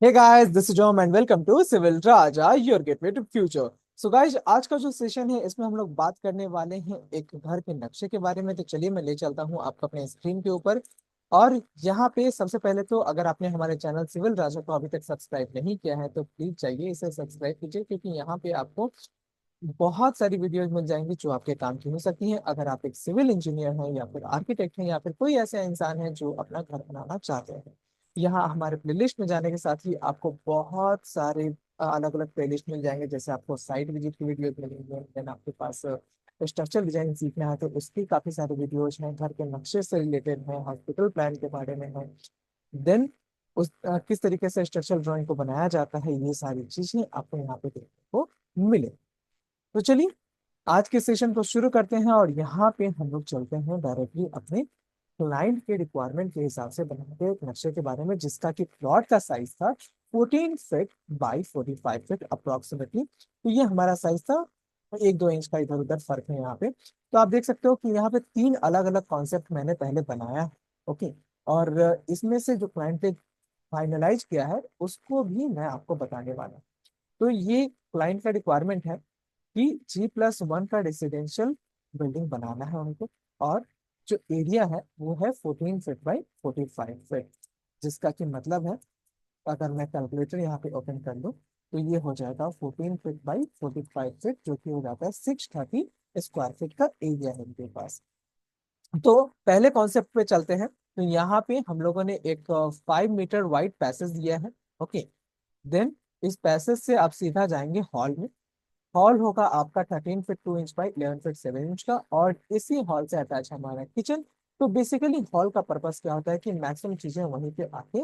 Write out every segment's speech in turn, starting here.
Hey guys, this is Jom and welcome to civil Raja your gateway to future. So guys, आज का जो session है इसमें हम लोग बात करने वाले हैं एक घर के नक्शे के बारे में। तो चलिए मैं ले चलता हूं आपको अपने स्क्रीन के ऊपर। और यहाँ पे सबसे पहले तो अगर आपने हमारे चैनल सिविल राजा को अभी तक सब्सक्राइब नहीं किया है तो प्लीज चाहिए इसे सब्सक्राइब कीजिए, क्योंकि यहाँ पे आपको बहुत सारी वीडियोज मिल जाएंगी जो आपके काम की हो सकती हैं। अगर आप एक सिविल इंजीनियर हैं या फिर आर्किटेक्ट हैं या फिर कोई ऐसा इंसान है जो अपना घर बनाना चाहते हैं, यहाँ हमारे प्लेलिस्ट में जाने के साथ ही आपको बहुत सारे अलग अलग प्लेलिस्ट मिल जाएंगे। जैसे आपको साइट विजिट की वीडियो मिलेंगे, देन आपके पास स्ट्रक्चर डिजाइन सीखना है तो उसकी काफी सारे वीडियोज हैं, घर के नक्शे से रिलेटेड है, हॉस्पिटल प्लान के बारे में है, देन उस किस तरीके से स्ट्रक्चरल ड्राइंग को बनाया जाता है, ये सारी चीजें आपको यहाँ पे देखने को मिले। तो चलिए आज के सेशन को शुरू करते हैं और यहाँ पे हम लोग चलते हैं डायरेक्टली अपने क्लाइंट के रिक्वायरमेंट के हिसाब से बनाते एक नक्शे के बारे में, जिसका कि प्लॉट का साइज था 14 फीट बाई 45 फीट अप्रोक्सीमेटली। तो ये हमारा साइज था, 1-2 इंच का इधर उधर फर्क है यहाँ पे। तो आप देख सकते हो कि यहाँ पे 3 अलग अलग कॉन्सेप्ट मैंने पहले बनाया है। ओके। और इसमें से जो क्लाइंट ने फाइनलाइज किया है उसको भी मैं आपको बताने वाला हूँ। तो ये क्लाइंट का रिक्वायरमेंट है कि G+1 का रेसिडेंशियल बिल्डिंग बनाना है उनको। और जो एरिया है वो है 14 फीट बाई 45 फीट, जिसका कि मतलब है, अगर मैं कैलकुलेटर यहाँ पे ओपन कर लूँ तो ये हो जाएगा 14 फीट बाई 45 फीट, जो कि हो जाता है 630 स्क्वायर फीट का एरिया है इनके पास। तो पहले कॉन्सेप्ट पे चलते हैं। तो यहाँ पे हम लोगों ने एक 5 मीटर वाइड पैसेज दिया है। ओके। देन इस पैसेज से आप सीधा जाएंगे हॉल में। हॉल होगा आपका 13 feet 2 inch by 11 feet 7 inch का, और इसी हॉल से अटैच हमारा किचन। तो बेसिकली हॉल का पर्पस क्या होता है कि मैक्सिमम चीजें वहीं पे आके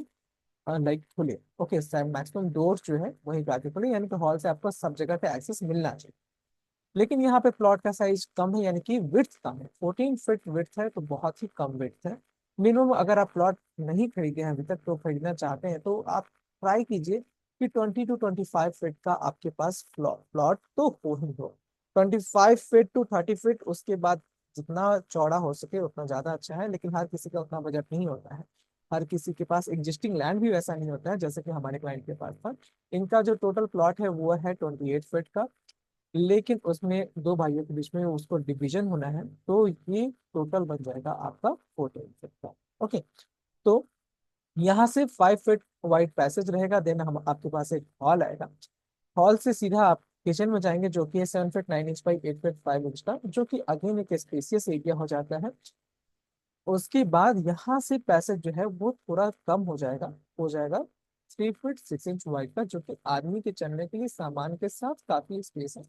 लाइक खुले। ओके, मैक्सिमम डोर्स जो है वहीं पे आके खुले, यानी कि हॉल से आपको सब जगह पे एक्सेस मिलना चाहिए। लेकिन यहाँ पे प्लॉट का साइज कम है, यानी कि विड्थ कम है, 14 फीट विड्थ है, तो बहुत ही कम विड्थ है। मिनिमम अगर आप प्लॉट नहीं खरीदे हैं अभी तक तो खरीदना चाहते हैं तो आप ट्राई कीजिए कि 20 to 25 फीट का आपके पास प्लॉट तो हो ही हो। 25 फीट to 30 फीट, उसके बाद जितना चौड़ा हो सके उतना ज्यादा अच्छा है, लेकिन हर किसी का उतना बजट नहीं होता है। हर किसी के पास एग्जिस्टिंग लैंड भी वैसा नहीं होता है जैसे कि हमारे क्लाइंट के पास था। इनका जो टोटल प्लॉट है वो है 28 फीट का, लेकिन उसमें दो भाइयों के बीच में उसको डिवीजन होना है, तो ये टोटल बन जाएगा आपका 14 फीट का। ओके। तो यहाँ से 5 फीट वाइड पैसेज रहेगा, देन हम आपके पास एक हॉल आएगा। हॉल से सीधा आप किचन में जाएंगे, जो कि है 7 feet 9 inch by 8 feet 5 inch का, जो कि अगेन एक स्पेसियस एरिया हो जाता है। उसके बाद यहाँ से पैसेज जो है वो थोड़ा कम हो जाएगा 3 फीट 6 इंच वाइड का, जो कि आदमी के चलने के लिए सामान के साथ काफी स्पेस है।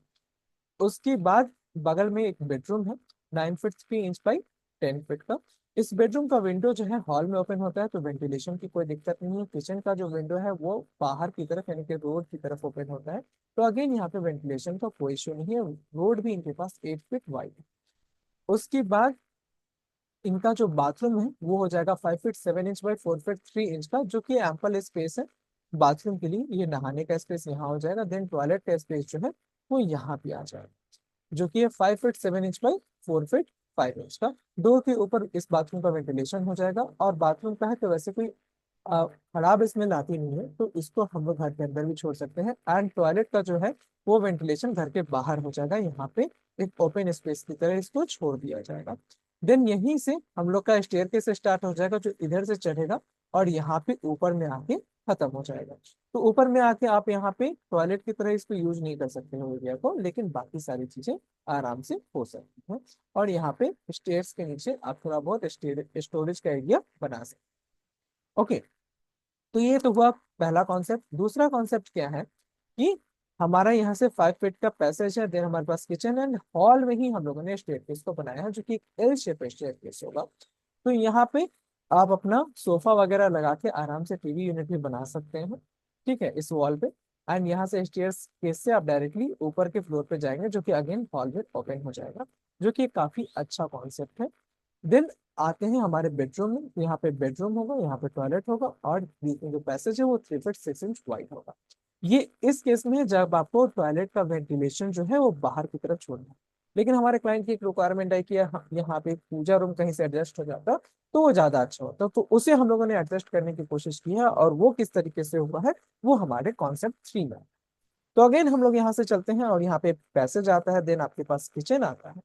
उसके बाद बगल में एक बेडरूम है 9 फीट 3 इंच बाई 10 फीट का। इस बेडरूम का विंडो जो है हॉल में ओपन होता है, तो वेंटिलेशन की कोई दिक्कत नहीं है। किचन का जो विंडो है वो बाहर की तरफ यानी कि रोड की तरफ ओपन होता है, तो अगेन यहाँ पे वेंटिलेशन का कोई इशू नहीं है। रोड भी इनके पास 8 फीट वाइड है। उसके बाद इनका जो बाथरूम है वो हो जाएगा 5 feet 7 inch by 4 feet 3 inch का, जो कि एम्पल स्पेस है बाथरूम के लिए। ये नहाने का स्पेस यहाँ हो जाएगा, देन टॉयलेट का स्पेस जो है वो यहाँ पे आ जाएगा, जो कि है 5 feet 7 inch by 4 feet 5 inch का। डोर के ऊपर इस बाथरूम का वेंटिलेशन हो जाएगा, और बाथरूम का है तो वैसे कोई खराब स्मेल आती नहीं है, तो इसको हम लोग घर के अंदर भी छोड़ सकते हैं। एंड टॉयलेट का जो है वो वेंटिलेशन घर के बाहर हो जाएगा, यहाँ पे एक ओपन स्पेस की तरह इसको छोड़ दिया जाएगा। देन यहीं से हम लोग का स्टेयर स्टार्ट हो जाएगा, जो इधर से चढ़ेगा और यहाँ पे ऊपर में आके खत्म हो जाएगा। तो ऊपर में आके आप यहाँ पे टॉयलेट की तरह इसको यूज नहीं कर सकते हो एरिया को, लेकिन बाकी सारी चीजें आराम से हो सकती हैं। और यहाँ पे स्टेयर्स के नीचे आप थोड़ा बहुत स्टोरेज का एरिया बना सकते हैं। ओके। तो ये तो हुआ पहला कॉन्सेप्ट। दूसरा कॉन्सेप्ट क्या है कि हमारा यहाँ से 5 फीट का पैसेज है, देन हमारे पास किचन एंड हॉल में ही हम लोगों ने स्टेयरकेस को बनाया है, जो कि एल शेप स्टेयरकेस होगा। तो यहाँ पे आप अपना सोफा वगैरह लगा के आराम से टीवी यूनिट भी बना सकते हैं, ठीक है, इस वॉल पे। एंड यहाँ से स्टेयर्स केस से आप डायरेक्टली ऊपर के फ्लोर पे जाएंगे, जो कि अगेन हॉल में ओपन हो जाएगा, जो कि काफी अच्छा कॉन्सेप्ट है। देन आते हैं हमारे बेडरूम में। तो यहाँ पे बेडरूम होगा, यहाँ पे टॉयलेट होगा, और बीच में जो पैसेज है वो 3 फीट 6 इंच वाइड होगा। ये इस केस में है जब आपको टॉयलेट का वेंटिलेशन जो है वो बाहर की तरफ छोड़ना है। लेकिन हमारे क्लाइंट की एक रिक्वायरमेंट है कि यहाँ पे पूजा रूम कहीं से एडजस्ट हो जाता तो वो ज्यादा अच्छा होता, तो उसे हम लोगों ने एडजस्ट करने की कोशिश की है, और वो किस तरीके से हुआ है वो हमारे कॉन्सेप्ट 3 में। तो अगेन हम लोग यहाँ से चलते हैं और यहाँ पे पैसेज आता है, देन आपके पास किचन आता है,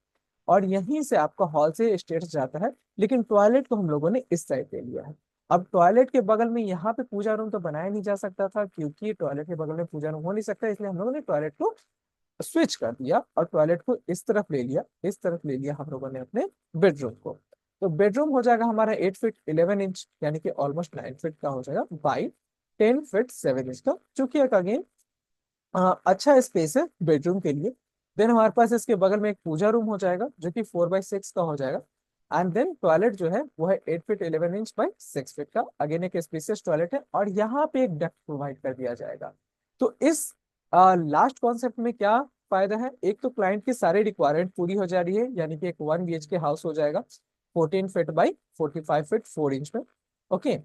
और यहीं से आपका हॉल से स्टेयर्स जाता है। लेकिन टॉयलेट को हम लोगों ने इस साइड ले लिया है। अब टॉयलेट के बगल में यहाँ पे पूजा रूम तो बनाया नहीं जा सकता था, क्योंकि टॉयलेट के बगल में पूजा रूम हो नहीं सकता, इसलिए हम लोगों ने टॉयलेट को स्विच कर दिया और टॉयलेट को इस तरफ ले लिया, इस तरफ ले लिया हम लोगों ने अपने बेडरूम को। तो बेडरूम हो जाएगा हमारा 8 फीट 11 इंच, यानी कि ऑलमोस्ट 9 फीट का हो जाएगा, बाई 10 फीट 7 इंच का, जो कि एक अगेन अच्छा स्पेस है बेडरूम के लिए। देन हमारे पास इसके बगल में एक पूजा रूम हो जाएगा जो कि 4x6 का हो जाएगा। एंड देन टॉयलेट जो है वो है 8 फीट 11 इंच बाई 6 फीट का, अगेन एक स्पेसियस टॉयलेट है, और यहाँ पे एक डक्ट प्रोवाइड कर दिया जाएगा। तो इस लास्ट कॉन्सेप्ट में क्या फायदा है, एक तो क्लाइंट की सारी रिक्वायरमेंट पूरी हो जा रही है, यानी कि एक 1 BHK हाउस हो जाएगा 14 फीट बाई 45 फीट 4 इंच में। ओके,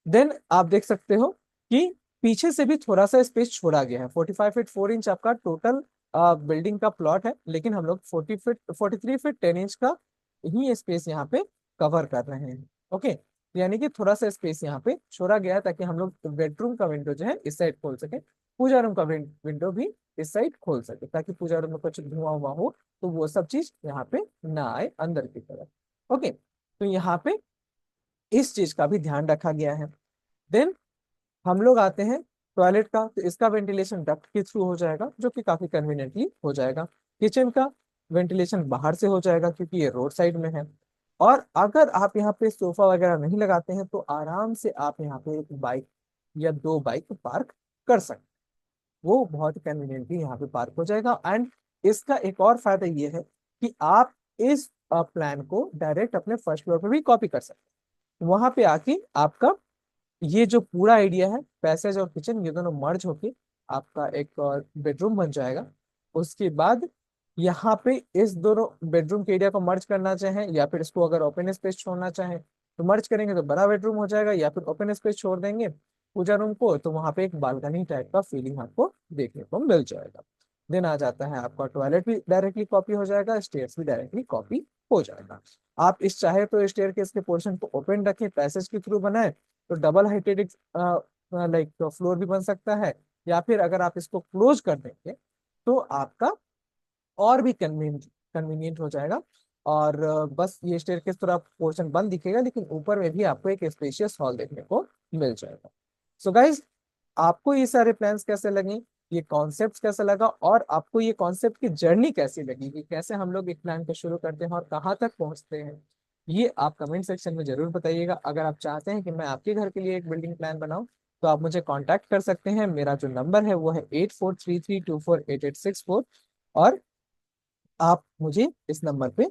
देन आप देख सकते हो कि पीछे से भी थोड़ा सा स्पेस छोड़ा गया है। 45 फीट 4 इंच आपका टोटल बिल्डिंग का प्लॉट है, लेकिन हम लोग 43 फीट 10 इंच का ही स्पेस यहाँ पे कवर कर रहे हैं। ओके, यानी कि थोड़ा सा स्पेस यहाँ पे छोड़ा गया है, ताकि हम लोग बेडरूम का विंडो जो है इस साइड खोल सके, पूजा रूम का विंडो भी इस साइड खोल सके, ताकि पूजा रूम में कुछ धुआं हुआ हो तो वो सब चीज यहाँ पे ना आए अंदर की तरफ। ओके, तो यहाँ पे इस चीज का भी ध्यान रखा गया है। देन हम लोग आते हैं टॉयलेट का, तो इसका वेंटिलेशन डक्ट के थ्रू हो जाएगा, जो कि काफी कन्वीनियंटली हो जाएगा। किचन का वेंटिलेशन बाहर से हो जाएगा, क्योंकि ये रोड साइड में है। और अगर आप यहाँ पे सोफा वगैरह नहीं लगाते हैं तो आराम से आप यहाँ पे एक बाइक या 2 बाइक पार्क कर सकते हैं, वो बहुत कन्वीनियंटली यहाँ पे पार्क हो जाएगा। एंड इसका एक और फायदा ये है कि आप इस प्लान को डायरेक्ट अपने फर्स्ट फ्लोर पे भी कॉपी कर सकते हैं। वहां पे आके आपका ये जो पूरा आइडिया है, पैसेज और किचन ये दोनों मर्ज होके आपका एक बेडरूम बन जाएगा। उसके बाद यहाँ पे इस दोनों बेडरूम के एरिया को मर्ज करना चाहें, या फिर इसको अगर ओपन स्पेस छोड़ना चाहें तो मर्ज करेंगे तो बड़ा बेडरूम हो जाएगा, या फिर ओपन स्पेस छोड़ देंगे पूजा रूम को तो वहां पे एक बालकनी टाइप का फीलिंग आपको देखने को मिल जाएगा। देन आ जाता है आपका टॉयलेट भी डायरेक्टली कॉपी हो जाएगा, स्टेयर्स भी डायरेक्टली कॉपी हो जाएगा। आप इस चाहे तो स्टेयर केस के पोर्शन को ओपन रखें, पैसेज के थ्रू बनाए तो डबल हाइटेड लाइक फ्लोर भी बन सकता है, या फिर अगर आप इसको क्लोज कर देंगे तो आपका और भी कन्वीनियंट हो जाएगा। और बस ये स्टेयरकेस थोड़ा पोर्शन बंद दिखेगा, लेकिन ऊपर में भी आपको एक स्पेशियस हॉल देखने को मिल जाएगा। सो गाइज, आपको ये सारे प्लान्स कैसे लगे, ये कॉन्सेप्ट कैसा लगा, और आपको ये कॉन्सेप्ट की जर्नी कैसी लगी कि कैसे हम लोग एक प्लान को शुरू करते हैं और कहाँ तक पहुंचते हैं, ये आप कमेंट सेक्शन में जरूर बताइएगा। अगर आप चाहते हैं कि मैं आपके घर के लिए एक बिल्डिंग प्लान बनाऊं तो आप मुझे कांटेक्ट कर सकते हैं। मेरा जो नंबर है वो है 8433248864, और आप मुझे इस नंबर पे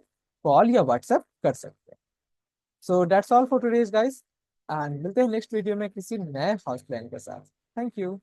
कॉल या व्हाट्सएप कर सकते हैं। So that's all for today's guys, and मिलते हैं नेक्स्ट वीडियो में किसी नए हाउस प्लान के साथ। Thank you.